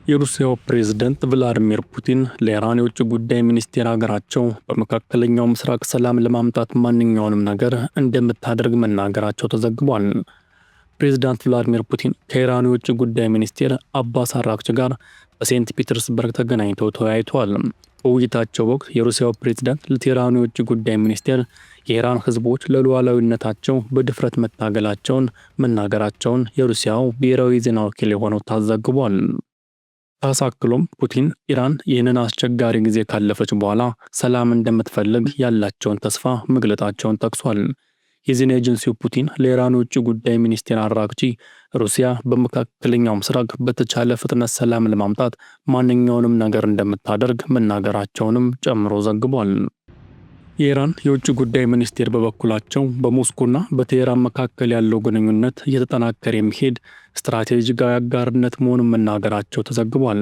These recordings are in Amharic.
የሩሲያው ፕሬዝዳንት ቭላዲሚር ፑቲን ለኢራን የውጭ ጉዳይ ሚኒስቴር ሀገራቸው በመካከለኛው ምስራቅ ሰላም ለማምጣት ማንኛውንም ነገር እንደምታደርግ መናገራቸው ተዘግቧል። ፕሬዝዳንት ቭላዲሚር ፑቲን ከኢራን የውጭ ጉዳይ ሚኒስቴር አባስ አራግቺ ጋር በሴንት ፒተርስበርግ ተገናኝተው ተወያይተዋል። በውይይታቸው ወቅት የሩሲያው ፕሬዝዳንት ለቴህራኑ የውጭ ጉዳይ ሚኒስቴር የኢራን ህዝቦች ለሉዓላዊነታቸው በድፍረት መታገላቸውን መናገራቸውን የሩሲያው ብሔራዊ ዜና ወኪል የሆነው ታዘግቧል። ታሳክሎም ፑቲን ኢራን ይህንን አስቸጋሪ ጊዜ ካለፈች በኋላ ሰላም እንደምትፈልግ ያላቸውን ተስፋ መግለጣቸውን ጠቅሷል። የዜና ኤጀንሲው ፑቲን ለኢራን የውጭ ጉዳይ ሚኒስቴር አራግቺ ሩሲያ በመካከለኛው ምስራቅ በተቻለ ፍጥነት ሰላም ለማምጣት ማንኛውንም ነገር እንደምታደርግ መናገራቸውንም ጨምሮ ዘግቧል። የኢራን የውጭ ጉዳይ ሚኒስቴር በበኩላቸው በሞስኮና በቴህራን መካከል ያለው ግንኙነት እየተጠናከረ የሚሄድ ስትራቴጂካዊ አጋርነት መሆኑን መናገራቸው ተዘግቧል።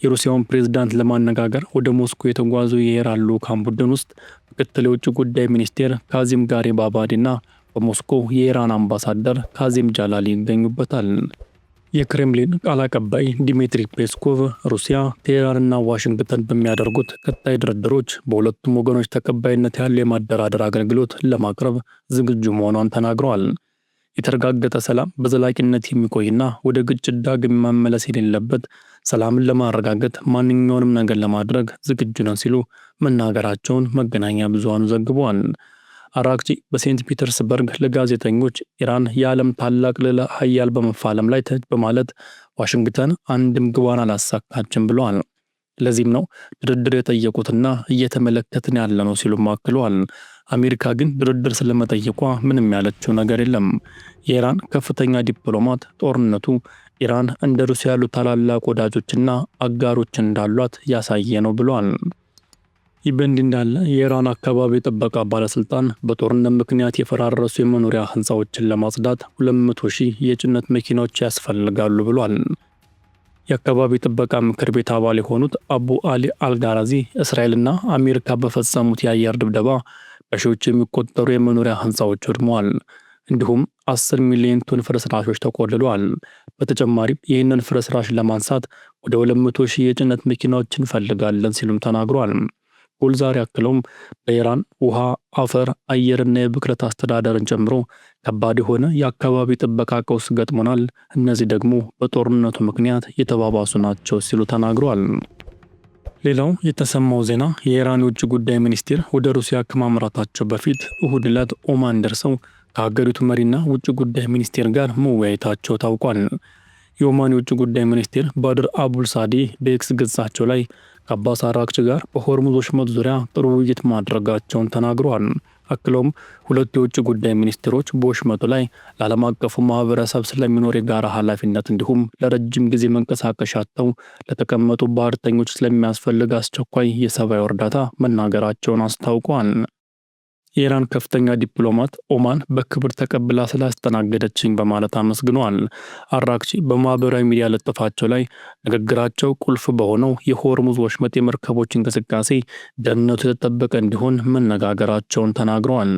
የሩሲያውን ፕሬዝዳንት ለማነጋገር ወደ ሞስኮ የተጓዙ የኢራን ልዑካን ቡድን ውስጥ ምክትል የውጭ ጉዳይ ሚኒስቴር ካዚም ጋሪባባዲና በሞስኮ የኢራን አምባሳደር ካዚም ጃላሊ ይገኙበታል። የክሬምሊን ቃል አቀባይ ዲሚትሪ ፔስኮቭ ሩሲያ ቴህራንና ዋሽንግተን በሚያደርጉት ቀጣይ ድርድሮች በሁለቱም ወገኖች ተቀባይነት ያለው የማደራደር አገልግሎት ለማቅረብ ዝግጁ መሆኗን ተናግረዋል። የተረጋገጠ ሰላም በዘላቂነት የሚቆይና ወደ ግጭት ዳግም መመለስ የሌለበት ሰላምን ለማረጋገጥ ማንኛውንም ነገር ለማድረግ ዝግጁ ነን ሲሉ መናገራቸውን መገናኛ ብዙሃኑ ዘግበዋል። አራግቺ በሴንት ፒተርስበርግ ለጋዜጠኞች ኢራን የዓለም ታላቅ ልዕለ ኃያል በመፋለም ላይ ነች በማለት ዋሽንግተን አንድም ግቧን አላሳካችም ብለዋል። ለዚህም ነው ድርድር የጠየቁትና እየተመለከትን ያለነው ሲሉ አክለዋል። አሜሪካ ግን ድርድር ስለመጠየቋ ምንም ያለችው ነገር የለም። የኢራን ከፍተኛ ዲፕሎማት ጦርነቱ ኢራን እንደ ሩሲያ ያሉ ታላላቅ ወዳጆችና አጋሮች እንዳሏት ያሳየ ነው ብለዋል። ይህ በእንዲህ እንዳለ የኢራን አካባቢ ጥበቃ ባለስልጣን በጦርነት ምክንያት የፈራረሱ የመኖሪያ ህንፃዎችን ለማጽዳት 200,000 የጭነት መኪናዎች ያስፈልጋሉ ብሏል። የአካባቢ ጥበቃ ምክር ቤት አባል የሆኑት አቡ አሊ አልጋራዚ እስራኤልና አሜሪካ በፈጸሙት የአየር ድብደባ በሺዎች የሚቆጠሩ የመኖሪያ ህንፃዎች ወድመዋል፣ እንዲሁም 10 ሚሊዮን ቶን ፍርስራሾች ተቆልለዋል። በተጨማሪም ይህንን ፍርስራሽ ለማንሳት ወደ 200,000 የጭነት መኪናዎች እንፈልጋለን ሲሉም ተናግረዋል። ዛሬ አክለውም በኢራን ውሃ፣ አፈር፣ አየርና የብክለት አስተዳደርን ጨምሮ ከባድ የሆነ የአካባቢ ጥበቃ ቀውስ ገጥሞናል፣ እነዚህ ደግሞ በጦርነቱ ምክንያት የተባባሱ ናቸው ሲሉ ተናግረዋል። ሌላው የተሰማው ዜና የኢራን የውጭ ጉዳይ ሚኒስቴር ወደ ሩሲያ ከማምራታቸው በፊት እሁድ ዕለት ኦማን ደርሰው ከሀገሪቱ መሪና ውጭ ጉዳይ ሚኒስቴር ጋር መወያየታቸው ታውቋል። የኦማን የውጭ ጉዳይ ሚኒስቴር ባድር አቡል ሳዲ በኤክስ ገጻቸው ላይ ከአባስ አራግቺ ጋር በሆርሙዝ ወሽመጥ ዙሪያ ጥሩ ውይይት ማድረጋቸውን ተናግረዋል። አክለውም ሁለቱ የውጭ ጉዳይ ሚኒስትሮች በወሽመጡ ላይ ለዓለም አቀፉ ማህበረሰብ ስለሚኖር የጋራ ኃላፊነት እንዲሁም ለረጅም ጊዜ መንቀሳቀሻ አጥተው ለተቀመጡ ባህርተኞች ስለሚያስፈልግ አስቸኳይ የሰብአዊ እርዳታ መናገራቸውን አስታውቀዋል። የኢራን ከፍተኛ ዲፕሎማት ኦማን በክብር ተቀብላ ስላስተናገደችኝ በማለት አመስግነዋል። አራግቺ በማህበራዊ ሚዲያ ለጥፋቸው ላይ ንግግራቸው ቁልፍ በሆነው የሆርሙዝ ወሽመጥ የመርከቦች እንቅስቃሴ ደህንነቱ የተጠበቀ እንዲሆን መነጋገራቸውን ተናግረዋል።